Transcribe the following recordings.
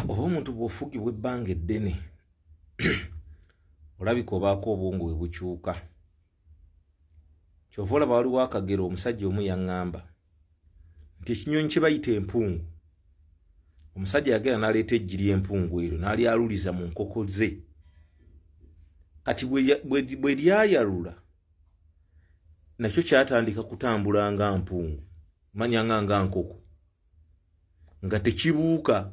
Oba omuntu bw'ofugibwa ebbanga eddene olabika obaako obwongo bwe bukyuka. Kyova olaba waliwo akagero omusajja omu yaŋŋamba nti ekinyonyi kye bayita empungu, omusajja yagenda n'aleeta eggi ly'empungu eryo n'alyaluliza mu nkoko ze. Kati bwe lyayalula nakyo kyatandika kutambula nga mpungu, manya nga nkoko, nga tekibuuka.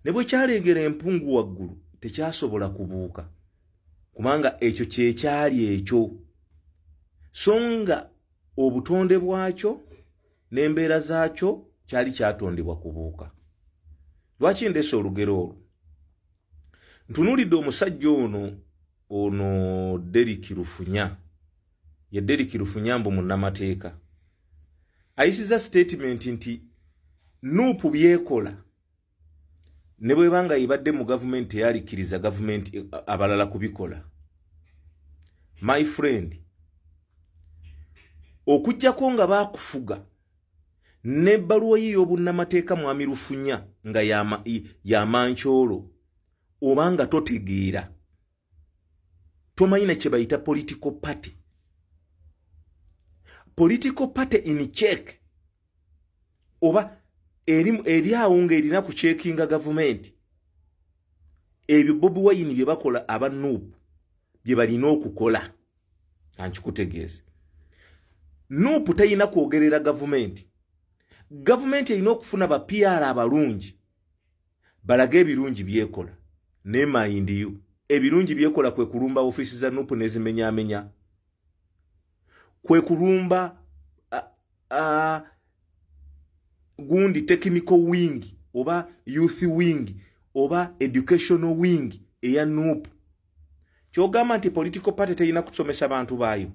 Ne bwe kyalengera empungu waggulu tekyasobola kubuuka kubanga ekyo kyekyali ekyo, so nga obutonde bwakyo n'embeera zaakyo kyali kyatondebwa kubuuka. Lwaki ndeese olugero olwo? Ntunuulidde omusajja ono Derrick Lufunya, ye Derrick Lufunya mbu munnamateeka, ayisiza statement nti Nuupu byekola ne bwe banga ibadde mu gavumenti teyalikkiriza gavumenti abalala kubikola. My friend, okujjako nga baakufuga n'ebbaluwa ye y'obunnamateeka mwami Lufunya nga yamankyolo oba nga totegeera, tomanyi na kye bayita political party. Political party in check oba eri awo ng'erina ku checkinga gavumenti. Ebyo Bobi Wine bye bakola aba Nuupu bye balina okukola. Ankikutegeeze. Nuupu tayina kwogerera gavumenti. Gavumenti erina okufuna ba PR abalungi balage ebirungi byekola. Ne mind you, ebirungi byekola kwe kulumba ofisi za Nuupu nezimenyamenya, kwe kulumba gundi technical wing oba youth wing oba educational wing eya Nuupu. Kyogamba nti political party teyina kusomesa bantu baayo,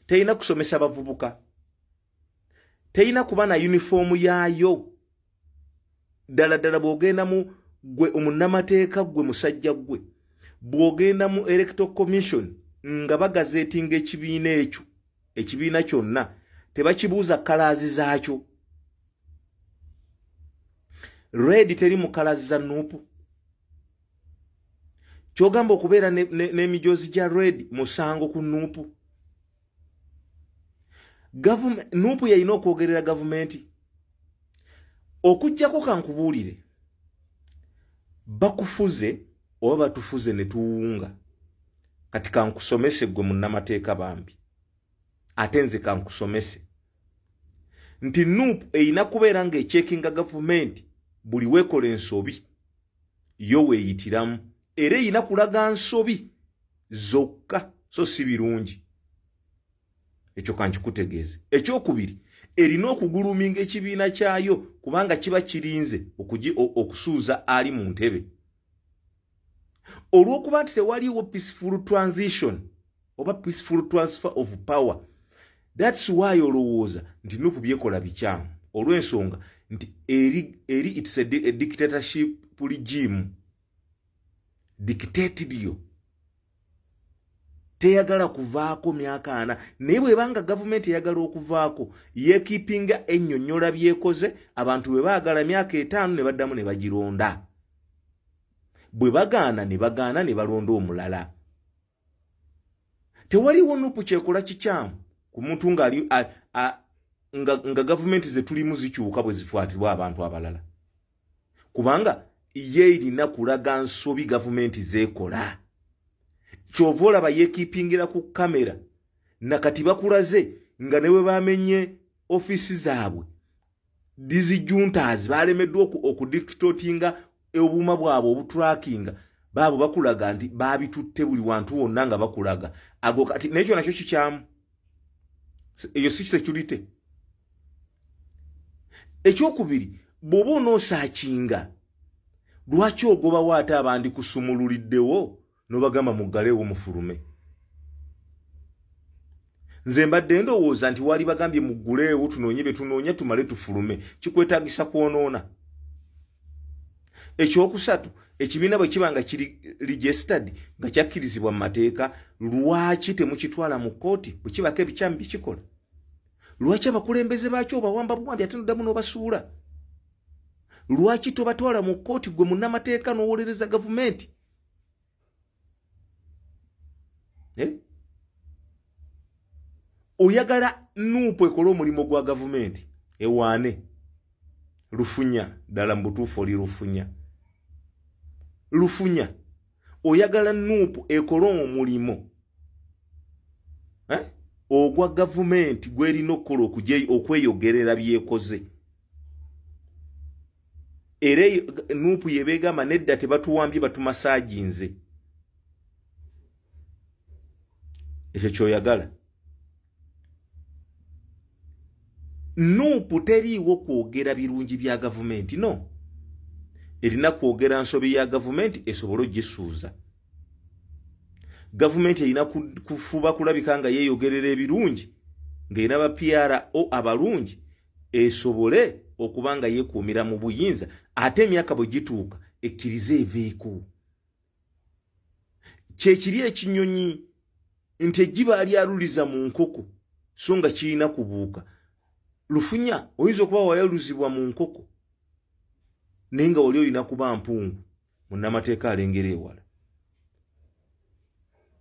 teyina kusomesa bavubuka, teyina kuba na uniform yaayo. Ddala bw'ogenda mu gwe omunnamateeka, gwe musajja gwe, bw'ogenda mu electoral commission nga bagazeetinga ekibiina ekyo, ekibiina kyonna tebakibuuza kalaazi zaakyo. Red teri mu kalaazi za Nuupu. Kyogamba okubeera n'emijoozi gya red musango ku Nuupu. Nuupu yalina okwogerera gavumenti. Okujjako kankubuulire, bakufuze oba batufuze ne tuwunga. Kati kankusomese gwe munnamateeka bambi, ate nze kankusomese nti Nuupu erina kubeera ng'echeckinga gavumenti buli weekola ensobi yo weeyitiramu, era erina kulaga nsobi zokka so si birungi. Ekyo kankikutegeeze. Ekyokubiri, erina okuguluminga ekibiina kyayo kubanga kiba kirinze okusuuza ali mu ntebe. Olw'okuba nti tewaliwo peaceful transition oba peaceful transfer of power, that's why olowooza nti Nuupu byekola bikyamu, olw'ensonga nti eri it's a dictatorship regime. Dictatorship teyagala kuvaako myaka 4, naye bwebanga gavumenti eyagala okuvaako yeekipinga ennyonnyola byekoze, abantu bwe baagala myaka 5 ne baddamu ne bagironda. Bwe bagaana ne balonda omulala. Tewaliwo Nuupu kyekola kikyamu ku muntu nga gavumenti ze tulimu zikyuka bwe zifuatirwa abantu abalala, kubanga ye erina kulaga nsobi gavumenti zeekola. Kyova olaba yeekipingira ku kamera nakati bakulaze nga ne bwe bamenye ofisi zaabwe dizijuntas balemeddwa okudictatinga obuuma bwabwe obutrackinga, baabo bakulaga nti babitutte buli wantu wonna nga bakulaga ago. Kati nekyo nakyo kikyamu, eyo si security. Ekyokubiri, bw'oba onoosaakinga lwaki ogobawo ate abandi kusumululiddewo n'obagamba muggaleewo mufulume? Nze mbadde ndowooza nti wali bagambye mugguleewo tunoonye bye tunoonya tumale tufulume, kikwetaagisa kwonoona. Ekyokusatu, ekibiina bwe kiba nga kiri registered nga kyakkirizibwa mu mateeka, lwaki temukitwala mu kkooti bwe kibako ebikyamu bikikola? Lwaki abakulembeze baakyo obawamba bwambi ate noddamu n'obasuula? lwaki tobatwala mu kkooti gwe munnamateeka n'owolereza gavumenti? Oyagala Nuupu ekole omulimu gwa gavumenti ewaane Lufunya, ddala mu butuufu oli Lufunya oyagala Nuupu ekole omulimu ogwa gavumenti gw'erina okukola okweyogerera byekoze. Era Nuupu yebeegamba nedda tebatuwambye batumasaginze. Ekyo kyoyagala. Nuupu teriiwo kwogera birungi bya gavumenti, no. Erina kwogera nsobi ya gavumenti esobole ogisuuza. Gavumenti erina kufuba kulabika nga yeeyogerera ebirungi, ng'erina ba PRO abalungi esobole okuba nga yeekuumira mu buyinza, ate emyaka bwe gituuka ekkirize eveeko. Kyekiri ekinyonyi nti ejjiba alyaluliza mu nkoko so nga kirina kubuuka. Lufunya oyinza okuba wayaluzibwa mu nkoko naye nga wali olina kuba mpungu, munnamateeka alengera ewala.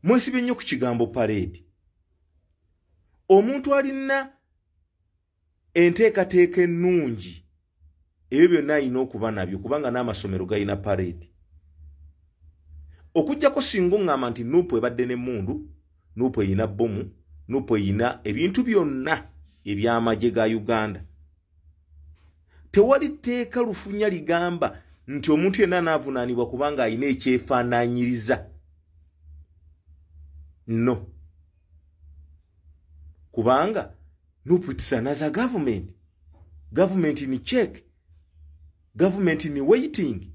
Mwesibe nnyo ku kigambo parade. Omuntu alina enteekateeka ennungi ebyo byonna alina okuba nabyo kubanga n'amasomero galina parade. Okujjako singa oŋŋamba nti Nuupu ebadde n'emmundu, Nuupu erina bbomu, Nuupu erina ebintu byonna eby'amagye ga Uganda. Tewali tteeka Lufunya ligamba nti omuntu yenna anaavunaanibwa kubanga alina ekyefaanaanyiriza. No. Kubanga Nuupu it is another government. Government ni check. Government ni waiting.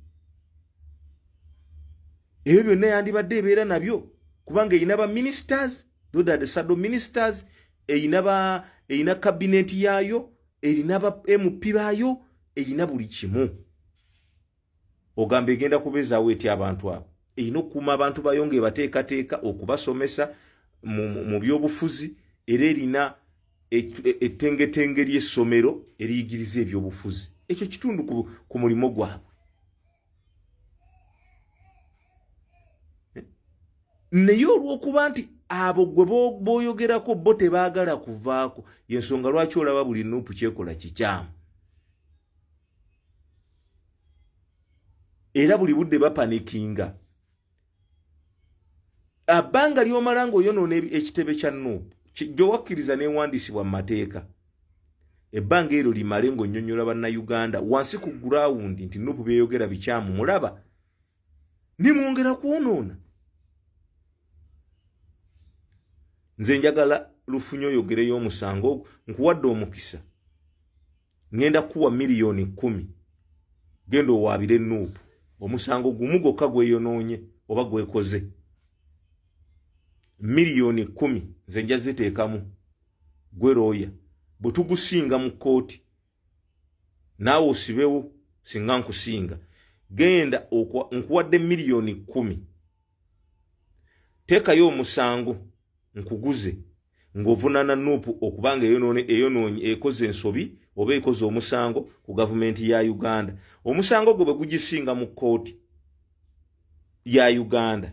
Ebyo byonna yandibadde ebeera nabyo kubanga erina ba ministers, those are the shadow ministers, erina cabinet yaayo, erina ba MP baayo, erina buli kimu. Ogamba egenda kubeezaawo etya abantu abo? Erina okukuuma abantu bayo ng'ebateekateeka okubasomesa mu byobufuzi, era erina ettengetenge ly'essomero eriyigiriza ebyobufuzi. Ekyo kitundu ku mulimo gwabwe. Naye olw'okuba nti abo gwe booyogerako bo tebaagala kuvaako, y'ensonga lwaki olaba buli Nuupu kyekola kikyamu. Era buli budde bapanikinga. Abbanga ly'omala ng'oyonoona ekitebe kya Nuupu gy'owakkiriza n'ewandiisibwa mu mateeka, ebbanga eryo limale ng'onnyonnyola bannayuganda wansi ku gurawundi nti Nuupu beeyogera bikyamu, mulaba nimwongera kwonoona. Nze njagala Lufunya oyogereyo omusango, nkuwadde omukisa, ngenda kuwa miliyoni 10 genda owaabire Nuupu omusango gumu gwokka gweyonoonye oba gwekoze. Miliyoni 10 nze nja ziteekamu gwe looya, bwe tugusinga mu kkooti naawe osibewo singa nkusinga, genda nkuwadde miliyoni 10, teekayo omusango nkuguze ng'ovunaana Nuupu okubanga eyonoonye ekoze ensobi oba ekoze omusango ku gavumenti ya Uganda. Omusango gwe bwe gugisinga mu kkooti ya Uganda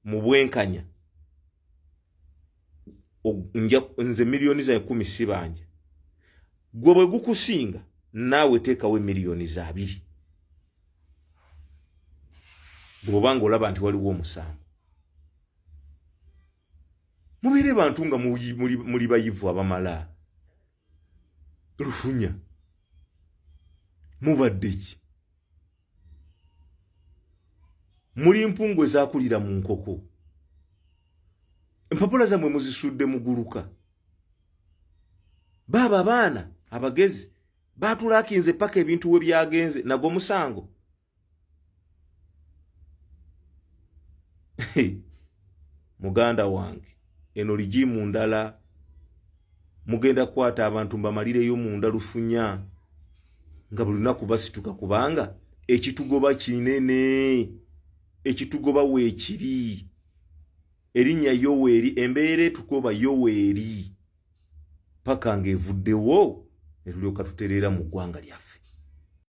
mu bwenkanya, nze miliyoni za 10 sibanja. Gwe bwe gukusinga naawe teekawe miliyoni za 2 bw'obanga olaba nti waliwo omusango. Mubeere bantu nga muli bayivu abamala. Lufunya mubadde ki? Muli mpungu ezaakulira mu nkoko. Empapula zammwe muzisudde muguluka. Baba abaana abagezi baatulaakinze paka ebintu we byagenze nagwo musango. Muganda wange eno ligimu ndala mugenda kukwata abantu mbamalireyo munda Lufunya nga buli lunaku basituka kubanga ekitugoba kinene, ekitugoba weekiri. Erinnya Yoweri, embeera etugoba Yoweri paka ng'evuddewo ne tulyoka tutereera mu ggwanga lyaffe.